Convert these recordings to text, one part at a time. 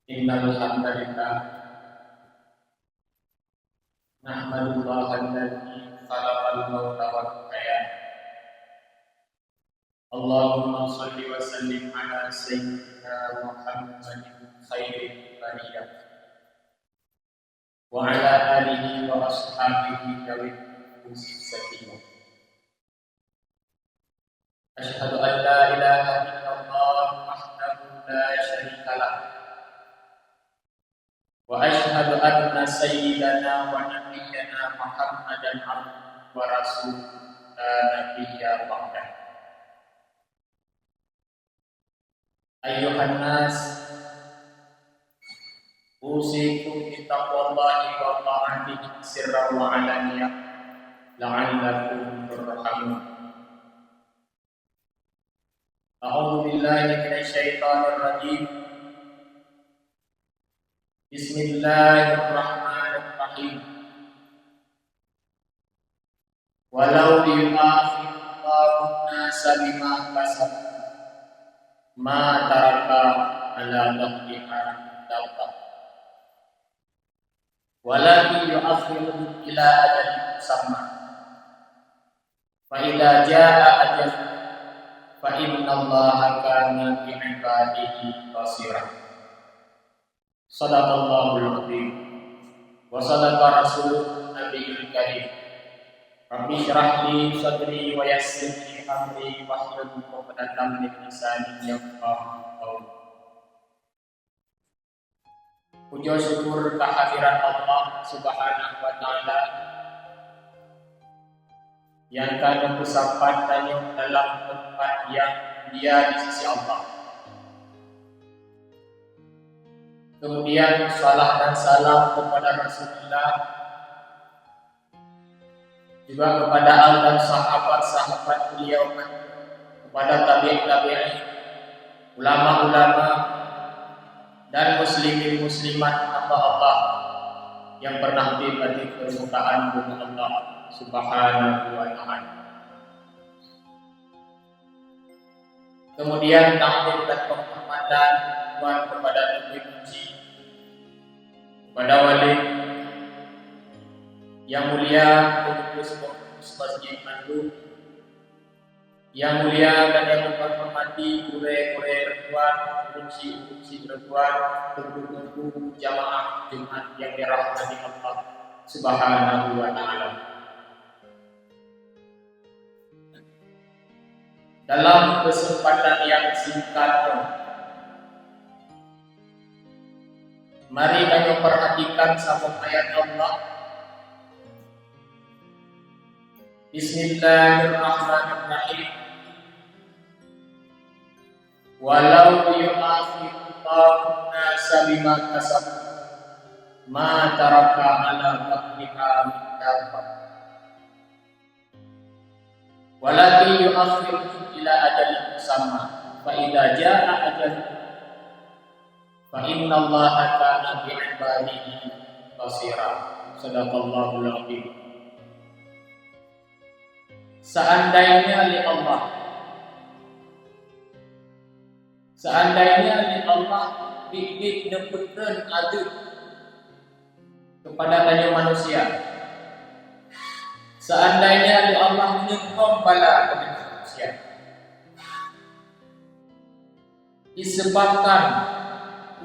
Innal hamdalillah nahmadullaha alladzi khalaqal mauta wal hayat. Allahumma shalli wa sallim ala sayyidina Muhammadin khairil bariyah wa ala alihi wa ashabihi dzawil sakinah. Asyhadu an la ilaha illallah wahdahu la syarika lah. Wa asyhadu anna sayyidana wa nabiyyana Muhammadan abduhu wa rasuluhu la nabiyya ba'dah. Ayyuhan nas, usikum bittaqwallahi wa ta'atihi sirran wa alaniyah la'allakum turhamun. A'udzu billahi minasy syaithanir rajim. Bismillahirrahmanirrahim. Walau yu'akhidullahu an-nasa bima kasabu ma taraka ala dhahriha dabba walakin yu'akhiruhum ila ajalin musamma fa idza jaa ajaluhum fa innallaha kana bi'ibadihi basira. Shadaqallahul azim wa sadaqa rasulun nabiyul karim. Rabbi shrah li sadri wa yassir li amri wahlul 'uqdatam min lisani yafqahu qawli. Puja syukur kehadiran Allah Subhanahu wa taala yang kami bersamanya dalam tempat yang mulia di sisi Allah. Kemudian salam dan salam kepada Rasulullah, juga kepada al dan sahabat-sahabat beliau, kepada tabi'in, ulama-ulama dan muslimin muslimat Allah yang pernah tiba di permukaan bumi Allah Subhanahu wa ta'ala. Kemudian takbir dan penghormatan kepada Nabi Muji, kepada wali yang mulia, pengurus Masjid Bandung yang mulia dan yang menghormati guru-guru Ridwan, urusi Ridwan, guru-guru jamaah Jumat yang dirahmati Allah Subhanahu wa ta'ala. Dalam kesempatan yang singkat, mari kami perhatikan satu ayat Allah. Bismillahirrahmanirrahim. Walau yu'akhidullahu an-nasa bima kasabu ma taraka ala dhahriha min dabbah walakin yu'akhiruhum ila ajalin musamma fa idza jaa ajaluhum fa innallaha kana bi'ibadihi basira. Shadaqallahul azim. Seandainya li Allah bibit neputreun adu kepada banyak manusia, seandainya li Allah menyumpah bala kepada manusia, disebabkan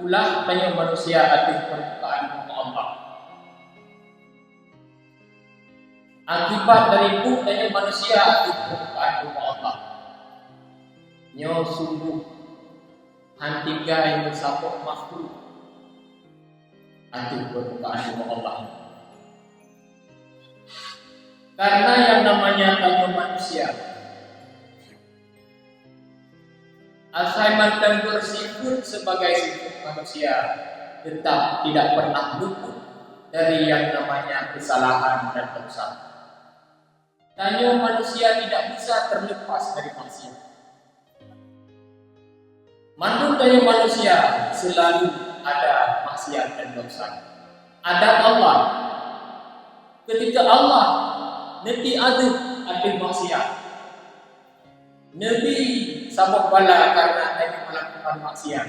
ulah banyak manusia atas permukaan bumi Allah. Akibat dari banyak manusia atas permukaan bumi Allah, nyo sungguh hantiga yang bersabuk makhluk atas permukaan bumi Allah. Karena yang namanya banyak manusia, asal dan bersifat sebagai sifat manusia, tetap tidak pernah luput dari yang namanya kesalahan dan dosa. Tanya manusia tidak bisa terlepas dari maksiat. Manut tanya manusia selalu ada maksiat dan dosa. Adab Allah, ketika Allah nanti ada maksiat, Nabi sabuk bala karena hanya melakukan maksiat.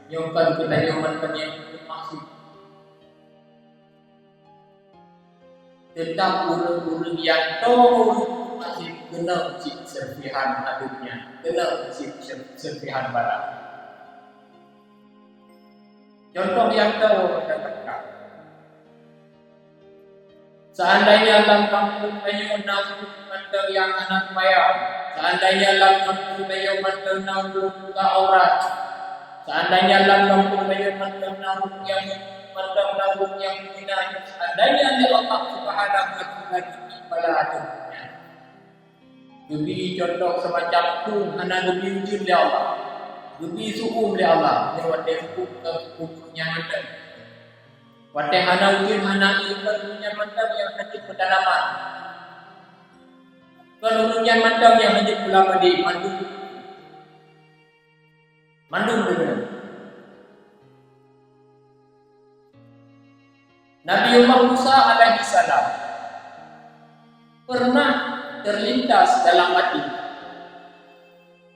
Nyongkan kita nyoman yang maksud. Tetap urut-urut yang tahu masih kena cip serpihan aduknya, kena cip serpihan barang. Contoh yang tahu katakan. Seandainya dalam kampung kayu nanggung mandang yang anak bayar, seandainya dalam kampung kayu mandang nanggung buka aurat, seandainya dalam kampung kayu mandang nanggung yang mandang nanggung yang hina, seandainya Allah Subhanahu wa taala pada hatinya. Lebih contoh semacam itu, anak lebih wujud oleh Allah, lebih suku oleh Allah, lewat hukum hukumnya mandang. Wadah hana wujud hana ibadunya mandam yang hajib pedalaman. Kelurunya mandam yang hajib ulama di Mandung. Mandung benar. Nabi Musa alaihi salam pernah terlintas dalam hati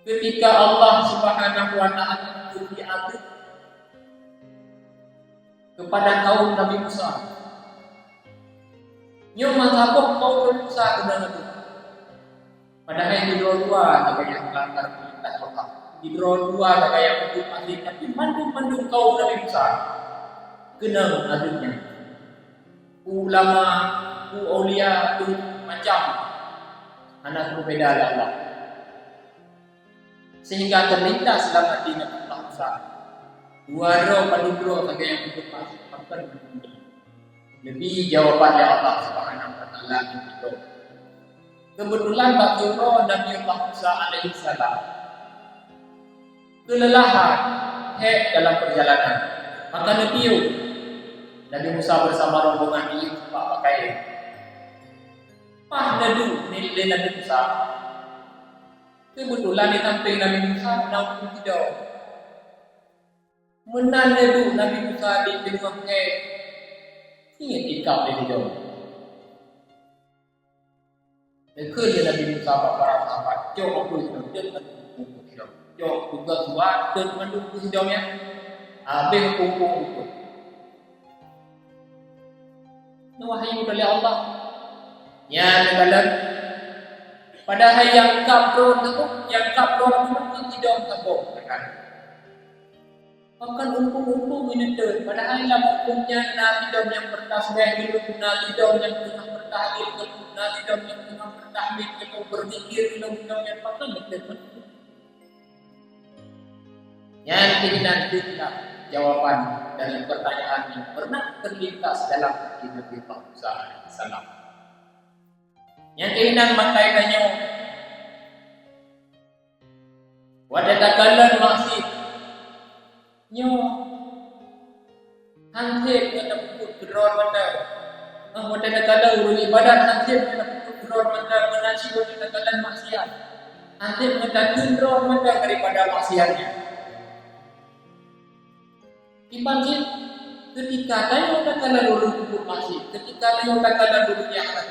ketika Allah Subhanahu wa taala berdialog kepada kaum Nabi Musa. Nyo mangapok kaum Musa kepada itu. Padahal yang dua-dua yang melanggar perintah Allah. Di dua-dua yang untuk ahli tapi mandung kaum Nabi Musa. Kena adanya. Ulama, aulia itu macam anak berbeda Allah. Sehingga terlintas dalam hati Nabi Musa. Dua padudro sebagai yang untuk makan lebih jawaban dari Allah Subhanahu wa taala itu. Kebetulan bagi Nabi Allah Musa alaihi salam kelelahan dalam perjalanan. Maka Nabi Musa bersama rombongan ini pakai nadu milik Nabi Musa. Kebetulan di samping Nabi Musa namun tidak menandu Nabi Musa di tengah ingat ikap di jauh. Kerja Nabi Musa para sahabat jauh aku itu jauh juga tua dan mendukung hidupnya habis kumpul itu. Wahyu dari Allah yang dalam padahal yang kapro itu tidak kabur kan. Akan umpung-umpung ini ter. Padahal dalam hukumnya nabi dom yang bertasbih dulu, nabi dom yang tengah bertahlil, nabi dom yang tengah bertahmid, atau berzikir dom yang patut betul. Yang keinginan itulah jawaban dari pertanyaan yang pernah terlintas dalam hati Nabi Musa alaihissalam. Yang keinginan makainya wadatakallan maksud nyo hansip kena pukul kedor bandar. Pada negara urut ibadat hansip kena pukul kedor bandar menasi pada negara maksiat. Hansip kena kedor bandar daripada maksiatnya. Dibanding ketika tanya negara urut kubur maksiat, ketika tanya negara urut yang akan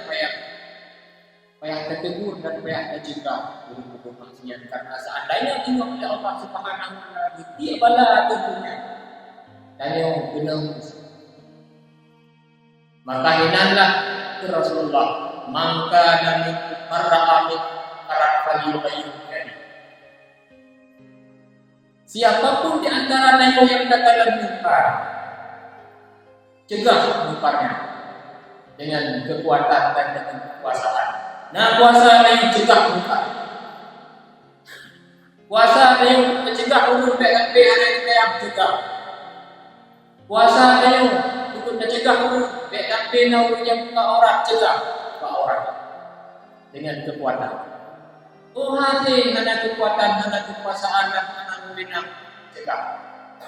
payah tertegur dan payah tercegah urut kubur maksiat karena seandainya tengok oleh Allah Subhanahu wa taala dia bala tentunya tanya benar maka hinanlah ke Rasulullah maka dan mar'amit karakter siapapun di antara nayo yang katakan mungkar cegah mungkarnya dengan kekuatan dan dengan kekuasaan. Nah, kuasa yang cegah mungkar. Kuasa yang mencegah urut PNP yang cegah. Kuasa yang untuk mencegah urut PNP yang buka orang cegah buka orang dengan kekuatan. Oh hati ada kekuatan, ada kekuasaan dan ada wewenang cegah.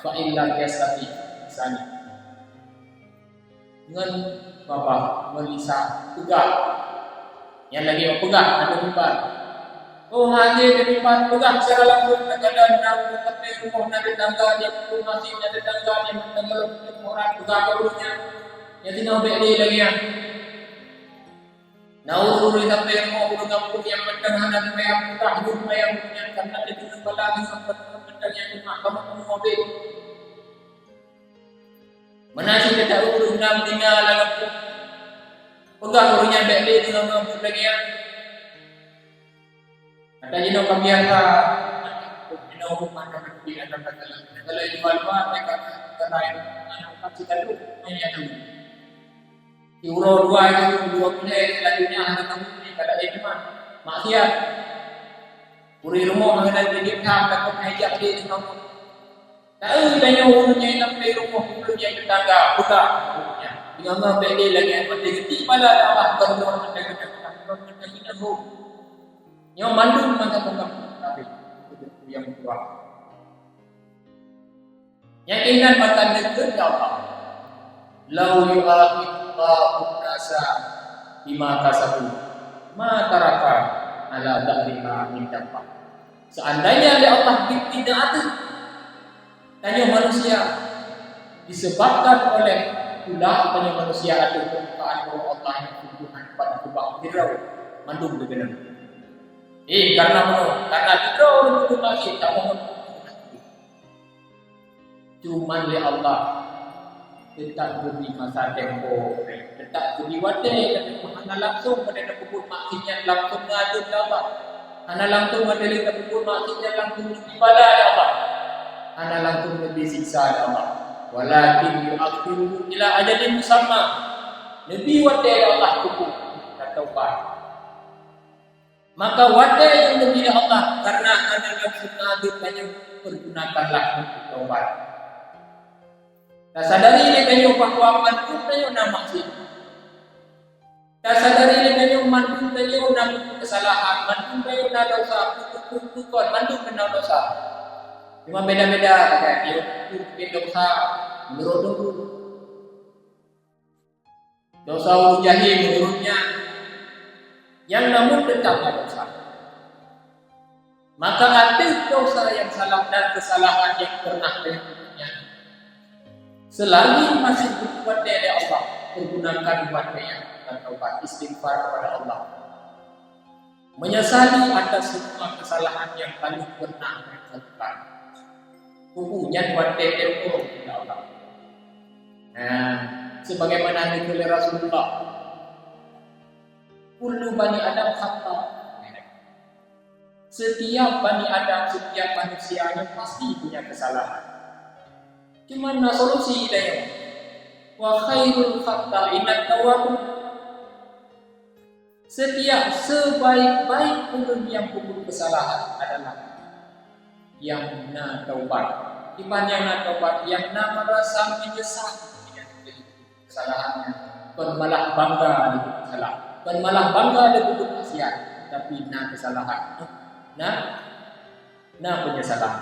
Fa illa yastati misalnya. Dengan bapak melisa pegang. Yang lagi pegang ada mimbar. Oh hati mimbar pegang secara langsung negara namun tapi rumah nanti tangga dia rumah masih ada tangga dia mendengar orang pegang urutnya. Yang tinggal beli lagi yang nauru sampai rumah urut kampung yang mendengar dan yang pegang hidup yang punya karena dia tinggal lagi sampai mendengar yang rumah kamu mobil. Menasi kita urung nam tinggal lagi. Pegang urungnya beli dengan ngambut lagi ya. Ada jino kebiasa. Jino mana pergi ada kata. Kalau jual luar mereka kata anak kita tu hanya tu. Euro 2 itu 2 pilih selanjutnya ada kamu ni kada jadi mah. Maksiat. Puri rumah mengenai dia kam takut hajak dia dengan tahu tanya urutnya yang sampai rumah urutnya tetangga buka urutnya dengan ngambil dia lagi yang penting ketik pada Allah berdoa kita kita tu yang mandung maka bukan tapi itu yang kuat yang ingat makan negeri Allah lau yu'akhidullahu nasa bima kasabu ma taraka ala da'riha min dampak seandainya Allah tidak ada tanya manusia disebabkan oleh ulah tanya manusia atau permukaan Allah yang tumbuhan pada kubah Fir'aun mandum dengan karena mana? Karena Fir'aun itu masih tak mau cuman li Allah tetap beri masa tempo tetap beri wadah hanya langsung pada kubur maksudnya langsung ngadu Allah hanya langsung ada li kubur maksudnya langsung ibadah Allah ana langsung lebih siksa Allah walakin yu'akhiruhum ila ajalin musamma lebih wadah Allah cukup taubat maka wadah yang lebih Allah karena ana langsung ngadu hanya pergunakanlah untuk taubat tak sadari ini kanyo bahwa mantu kanyo na maksud tak sadari ini kanyo mantu kanyo na kesalahan mantu kanyo na dosa kutukon mantu kena dosa cuma beda-beda kayak dia dosa menurut dosa jahil menurutnya yang namun tetap dosa maka ada dosa yang salah dan kesalahan yang pernah dilakukannya selagi masih berbuat dari Allah menggunakan buatnya dan taubat istighfar kepada Allah menyesali atas semua kesalahan yang kami pernah lakukan hukumnya buat tempo ya Allah. Nah, sebagaimana ditulis Rasulullah, kullu bani Adam khata. Setiap bani Adam, setiap manusianya pasti punya kesalahan. Cuma solusi dia. Wa khairul khata'inat tawwabun. Setiap sebaik-baik orang yang berbuat kesalahan adalah yang nak taubat, iman yang nak taubat, yang nak merasa menyesal dengan kesalahannya, bukan malah bangga dengan kesalahan, bukan malah bangga dengan maksiat, tapi nak kesalahan, nak penyesalan.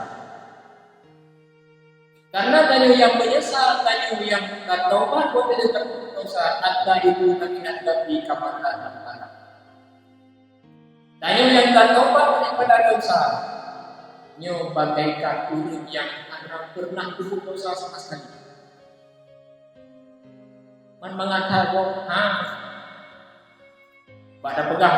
Karena tanya yang menyesal, tanya yang tak taubat, buat dia tak dosa, ada itu kami nak tapi kamar. Tanya yang tak taubat daripada dosa. Nyo bagaikan urut yang anak pernah berbuat dosa sama sekali. Man mengatakan, pada pegang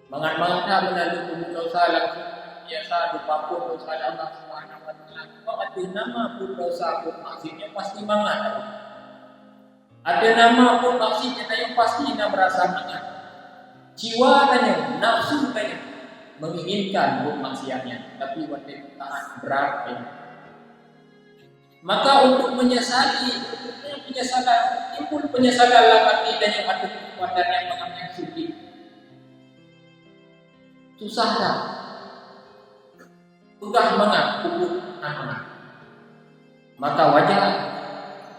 mangan melalui berbuat dosa langsung biasa dipapun dosa Allah Subhanahu Wa Taala. Kau ada nama pun dosa pun maksudnya pasti mangan. Ada nama pun maksudnya yang pasti nak berasa mangan. Jiwa tanya, nafsu tanya. Menginginkan maksiatnya, tapi waktu taat berat. Maka untuk menyesali, timbul penyesalan lakukan dan yang ada kekuatan yang mengambil suci. Susah tak? Udah mengaku anak. Maka wajar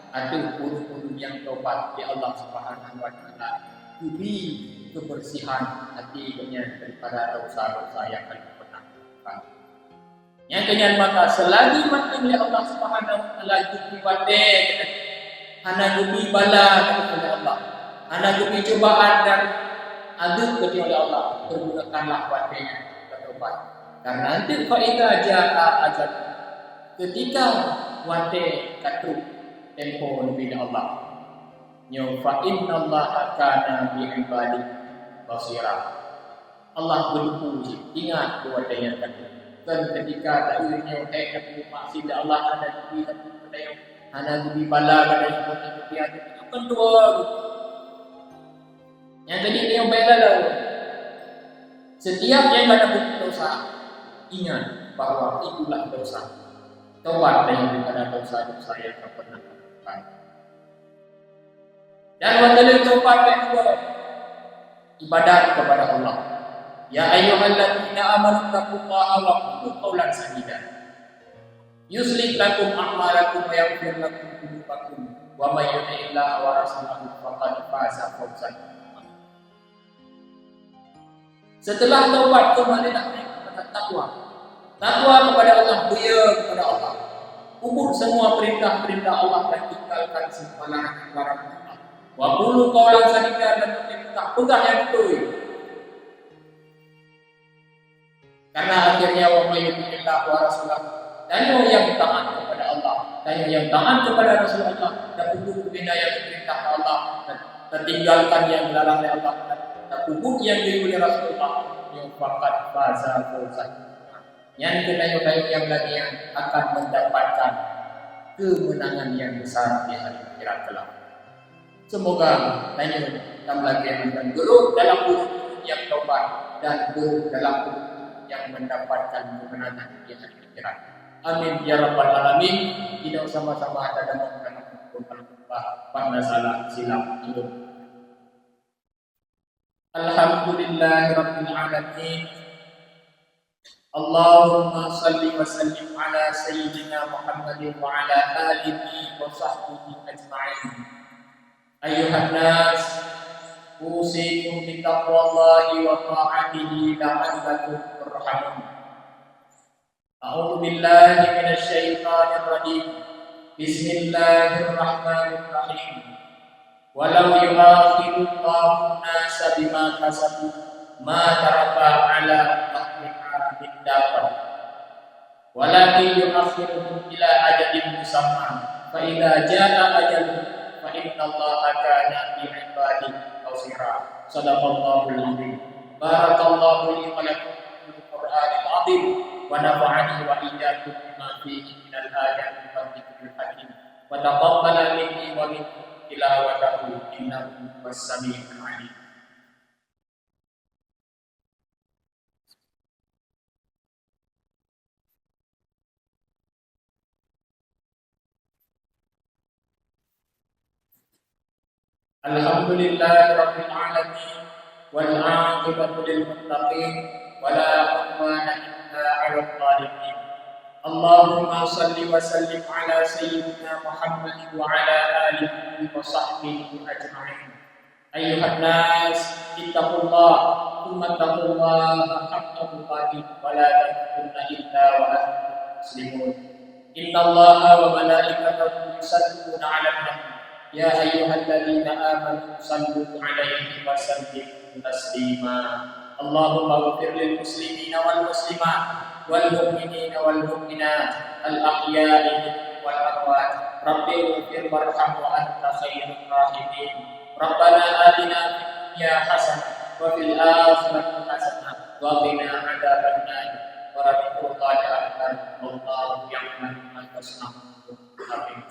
ada guru-guru yang tobat di Allah Subhanahu Wa Taala. Diberi kebersihan hatinya daripada dosa-dosa yang pernah lakukan. Yang kenyan maka selagi makin oleh Allah Subhanahu Wa Taala jubi wate, hana jubi bala kepada Allah, hana jubi cobaan dan aduk kepada oleh Allah, pergunakanlah watenya bertobat. Karena nanti faedah ajal ketika wate katruk tempo lebih Allah. Nyo fa innallaha kana bi ibadi basira. Allah berpuji, ingat buat yang tadi. kan ketika takdirnya tapi masih Allah ada di dalam ada di bala ada di kota itu kan dua yang tadi dia bela lah. Setiap yang ada dosa ingat bahwa itulah dosa. Taubat daripada dosa-dosa yang pernah lakukan. Dan waktu taubat kedua ibadat kepada Allah. Ya ayyuhalladzina amanu taqullaha wa qulu qawlan sadida. Yuslih lakum a'malakum wa yaghfir lakum dhunubakum wa may yuti'illaha wa rasulahu faqad faza fawzan. Setelah taubat kembali kepada takwa. Takwa kepada Allah, buya kepada Allah. Kubur semua perintah-perintah Allah dan tinggalkan semua larangan-larangan Allah. Wa qulu qawlan sadida dan pegang yang betul. Karena akhirnya wa may yuti'illah wa rasulahu, tanya yang taat kepada Allah, tanya yang taat kepada Rasulullah, dan kubur yang perintah Allah, dan tertinggalkan yang dilarang oleh Allah, dan kubur yang diikuti Rasulullah, yang fakat faza fawzan. Yang kedayu-dayu yang lagi yang akan mendapatkan kemenangan yang besar di hari akhirat kelak. Semoga tanya kita lagi yang buruk dalam buruk yang taubat dan buruk dalam buruk yang mendapatkan kemenangan di hari akhirat. Amin ya rabbal alamin. Kita sama-sama ada dalam pada salah silap hidup. Alhamdulillahirabbil alamin. Allahumma salli wa sallim ala sayyidina Muhammadin wa ala alihi wa sahbihi ajma'in. Ayuhan nas, usikum bi taqwallahi wa ta'atihi la'allakum turhamun. A'udzu billahi minasy syaithanir rajim. Bismillahirrahmanirrahim. Walau yu'akhidullahu an-nasa bima kasabu ma taraka 'ala dhahriha min dabbar. Walakin yu'akhiruhum ila ajalin musamma. Fa idza jaa'a ajaluhum fa innallaha kana bi 'ibadihi basira. Shadaqallahul 'azim. Barakallahu li wa lakum fil Qur'anil 'azim. ونفعني وإياكم بما فيه من الآيات والذكر الحكيم وتقبل مني ومنكم تلاوته إنه هو السميع العليم. Alhamdulillahi rabbil alamin wal 'aqibatu lil muttaqin wala 'udwana illa 'alal zalimin. Allahumma salli wa sallim ala sayyidina Muhammad wa ala alihi wa sahbihi ajma'in. Ayyuhan nas, ittaqullah thumma taqullaha haqqa tuqatih wa la tamutunna illa wa antum muslimun. Innallaha wa malaikatahu yusalluna 'alan nabi. Ya ayyuhalladzina amanu sallu 'alaihi wa sallimu taslima. Allahumma ighfir lil muslimina wal muslimat wal mu'minina wal mu'minat al ahya'i wal amwat. Rabbi ighfir warham wa anta khairur rahimin. Rabbana atina fid dunya hasanah wa fil akhirati hasanah wa qina adzabannar. Wa rabbuka ta'ala wallahu ya'lamu ma tasna'un. Amin.